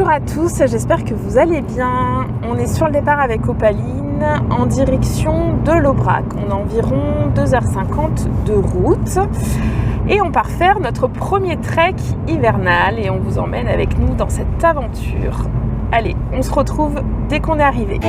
Bonjour à tous, j'espère que vous allez bien. On est sur le départ avec Opaline en direction de l'Aubrac. On a environ 2h50 de route et on part faire notre premier trek hivernal et on vous emmène avec nous dans cette aventure. Allez, on se retrouve dès qu'on est arrivé.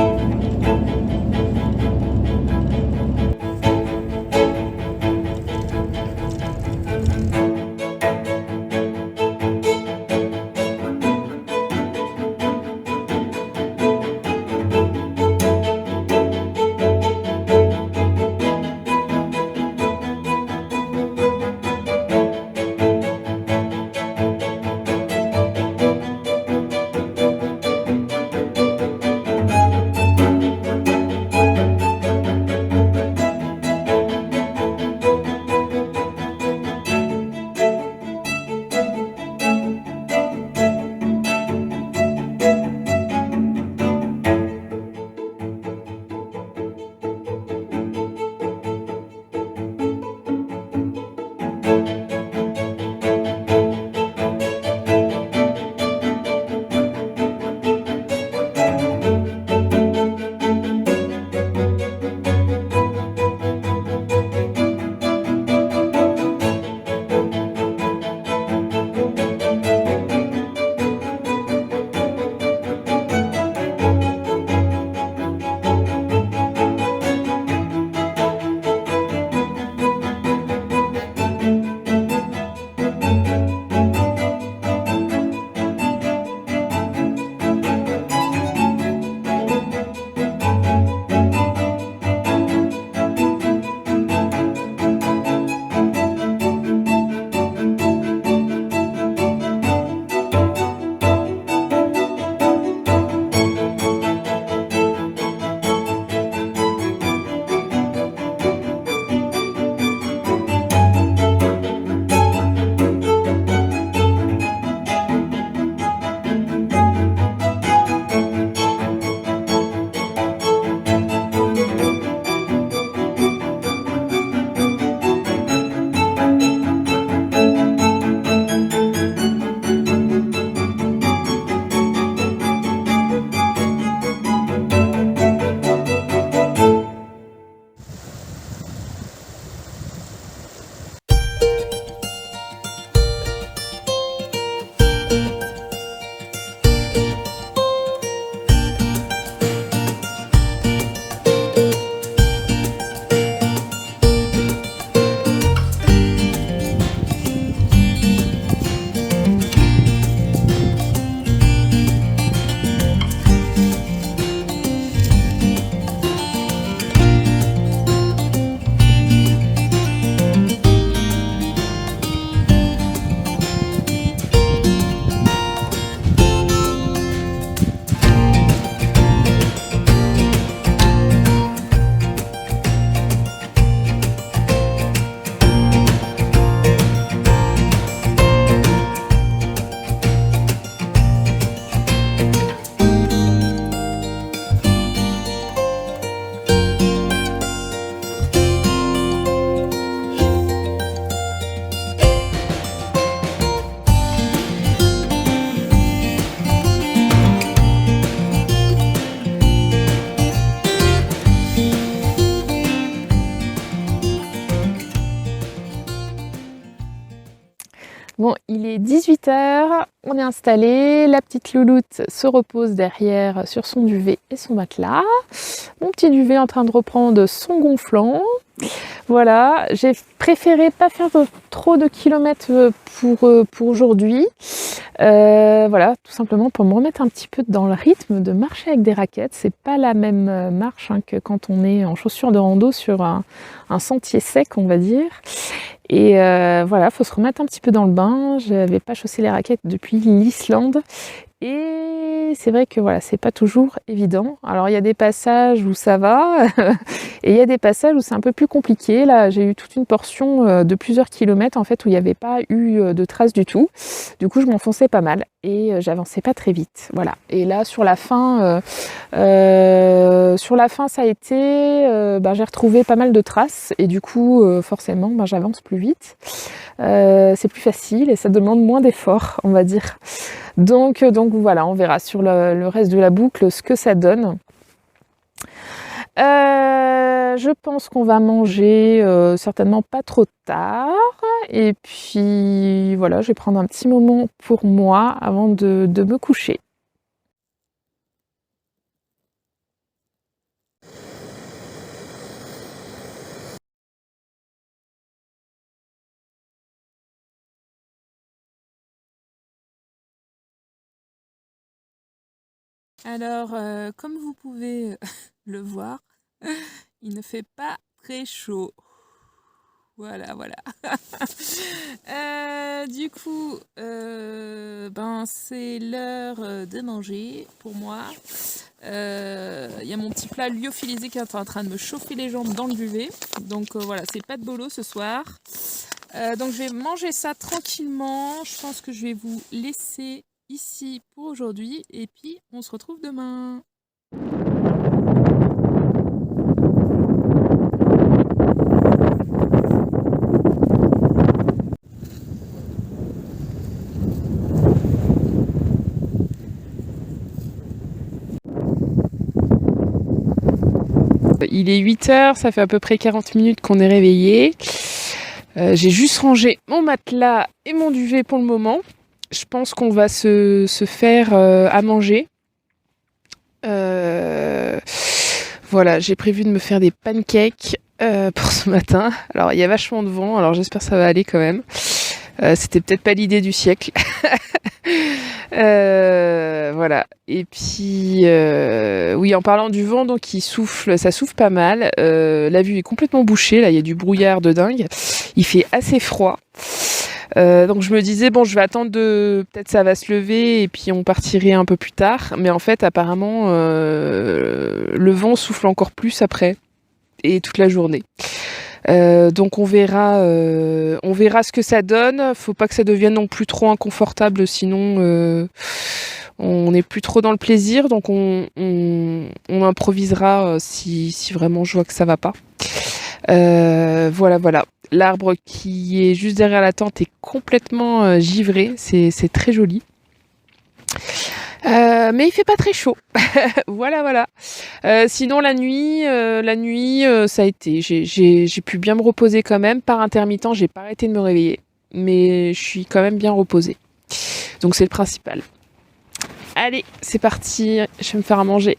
Bon, il est 18h, on est installé, la petite louloute se repose derrière sur son duvet et son matelas. Mon petit duvet en train de reprendre son gonflant. Voilà, j'ai préféré pas faire trop de kilomètres pour aujourd'hui. Voilà, tout simplement pour me remettre un petit peu dans le rythme de marcher avec des raquettes. C'est pas la même marche que quand on est en chaussures de rando sur un sentier sec, on va dire. Et voilà, faut se remettre un petit peu dans le bain. Je n'avais pas chaussé les raquettes depuis l'Islande. Et c'est vrai que voilà, c'est pas toujours évident. Alors il y a des passages où ça va, et il y a des passages où c'est un peu plus compliqué. Là, j'ai eu toute une portion de plusieurs kilomètres en fait où il n'y avait pas eu de traces du tout. Du coup, je m'enfonçais pas mal et j'avançais pas très vite. Voilà. Et là, sur la fin sur la fin, ça a été, j'ai retrouvé pas mal de traces et du coup, forcément, j'avance plus vite. C'est plus facile et ça demande moins d'efforts, on va dire. Donc voilà, on verra sur le reste de la boucle ce que ça donne. Je pense qu'on va manger certainement pas trop tard. Et puis voilà, je vais prendre un petit moment pour moi avant de me coucher. Alors, comme vous pouvez le voir, il ne fait pas très chaud. Voilà. Du coup, c'est l'heure de manger pour moi. Il y a mon petit plat lyophilisé qui est en train de me chauffer les jambes dans le duvet. Donc voilà, c'est pas de bolo ce soir. Donc je vais manger ça tranquillement. Je pense que je vais vous laisser ici pour aujourd'hui. Et puis, on se retrouve demain. Il est 8h, ça fait à peu près 40 minutes qu'on est réveillé. J'ai juste rangé mon matelas et mon duvet pour le moment. Je pense qu'on va se faire à manger. Voilà, j'ai prévu de me faire des pancakes pour ce matin. Alors, il y a vachement de vent, alors j'espère que ça va aller quand même. C'était peut-être pas l'idée du siècle. Voilà. Et puis, oui, en parlant du vent, donc ça souffle pas mal. La vue est complètement bouchée, là, il y a du brouillard de dingue. Il fait assez froid. Donc je me disais, bon, je vais attendre peut-être ça va se lever et puis on partirait un peu plus tard. Mais en fait, apparemment, le vent souffle encore plus après et toute la journée. Donc on verra ce que ça donne. Faut pas que ça devienne non plus trop inconfortable, sinon on n'est plus trop dans le plaisir. Donc on improvisera si vraiment je vois que ça va pas. Voilà. L'arbre qui est juste derrière la tente est complètement givré. C'est très joli. Mais il fait pas très chaud. Voilà. Sinon la nuit, ça a été. J'ai pu bien me reposer quand même. Par intermittent, j'ai pas arrêté de me réveiller, mais je suis quand même bien reposée. Donc c'est le principal. Allez, c'est parti. Je vais me faire à manger.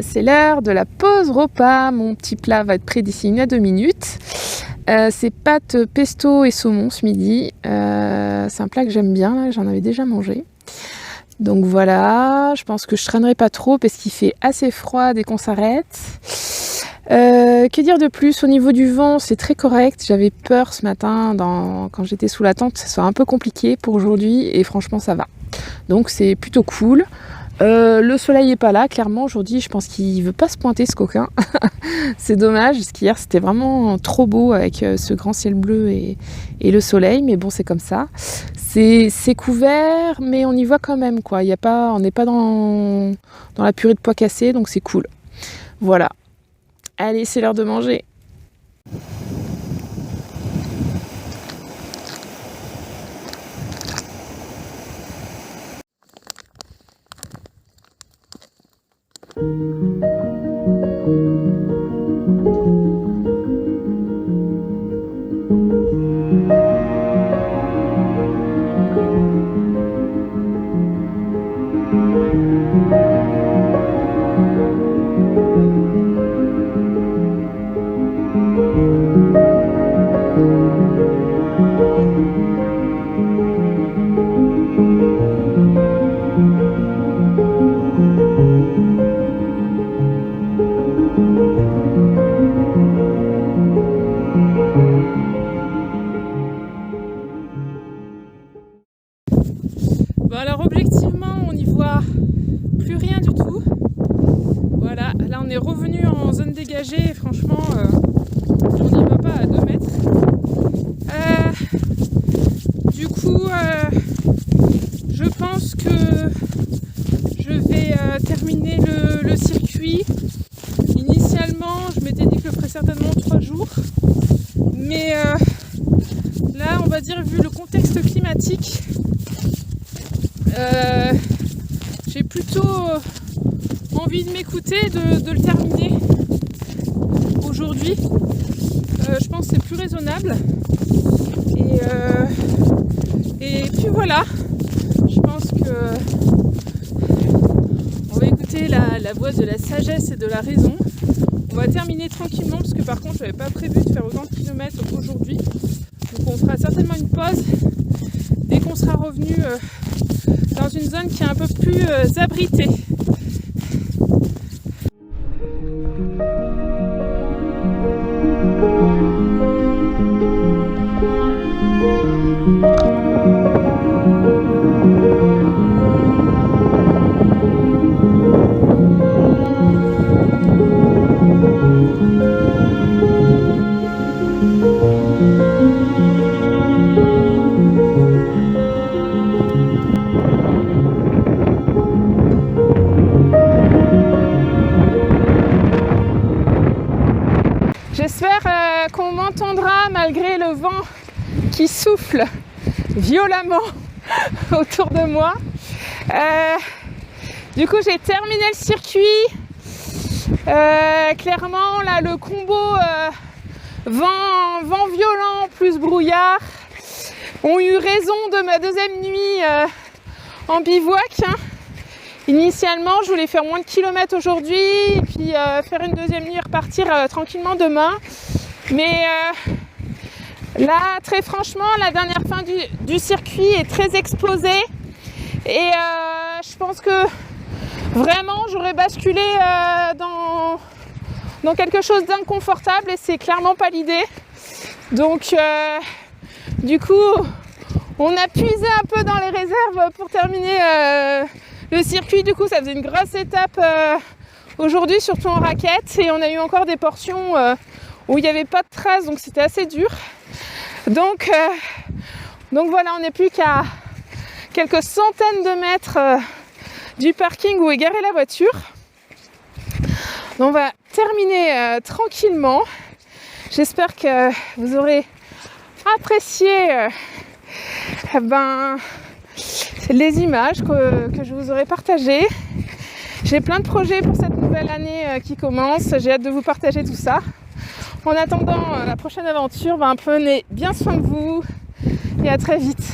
C'est l'heure de la pause repas. Mon petit plat va être prêt d'ici 1 à 2 minutes. C'est pâtes pesto et saumon ce midi. C'est un plat que j'aime bien, là, j'en avais déjà mangé. Donc voilà, je pense que je traînerai pas trop parce qu'il fait assez froid dès qu'on s'arrête. Que dire de plus? Au niveau du vent, c'est très correct. J'avais peur ce matin quand j'étais sous la tente que ça soit un peu compliqué pour aujourd'hui et franchement ça va. Donc c'est plutôt cool. Le soleil n'est pas là, clairement aujourd'hui je pense qu'il veut pas se pointer ce coquin. C'est dommage parce qu'hier c'était vraiment trop beau avec ce grand ciel bleu et le soleil, mais bon c'est comme ça. C'est couvert mais on y voit quand même quoi. On n'est pas dans la purée de pois cassés donc c'est cool. Voilà. Allez, c'est l'heure de manger. Bon alors objectivement on n'y voit plus rien du tout. Voilà, là on est revenu en zone dégagée et franchement on n'y va pas à 2 mètres. Du coup je pense que je vais terminer le circuit. Initialement je m'étais dit que je le ferais certainement en 3 jours. Mais là on va dire vu le contexte climatique, j'ai plutôt envie de m'écouter, de le terminer aujourd'hui. Je pense que c'est plus raisonnable. Et puis voilà, je pense que on va écouter la voix de la sagesse et de la raison. On va terminer tranquillement parce que par contre je n'avais pas prévu de faire autant de kilomètres aujourd'hui. Donc on fera certainement une pause dès qu'on sera revenu dans une zone qui est un peu plus abritée. J'espère qu'on m'entendra malgré le vent qui souffle violemment autour de moi. Du coup j'ai terminé le circuit. Clairement là le combo vent violent plus brouillard ont eu raison de ma deuxième nuit en bivouac. Initialement, je voulais faire moins de kilomètres aujourd'hui et puis faire une deuxième nuit et repartir tranquillement demain. Mais là, très franchement, la dernière fin du circuit est très explosée. Et je pense que vraiment, j'aurais basculé dans quelque chose d'inconfortable et c'est clairement pas l'idée. Donc, du coup, on a puisé un peu dans les réserves pour terminer le circuit. Du coup ça faisait une grosse étape aujourd'hui, surtout en raquette, et on a eu encore des portions où il n'y avait pas de traces, donc c'était assez dur. Donc voilà, on n'est plus qu'à quelques centaines de mètres du parking où est garée la voiture. Donc on va terminer tranquillement. J'espère que vous aurez apprécié les images que je vous aurai partagées. J'ai plein de projets pour cette nouvelle année qui commence. J'ai hâte de vous partager tout ça. En attendant la prochaine aventure, prenez bien soin de vous et à très vite.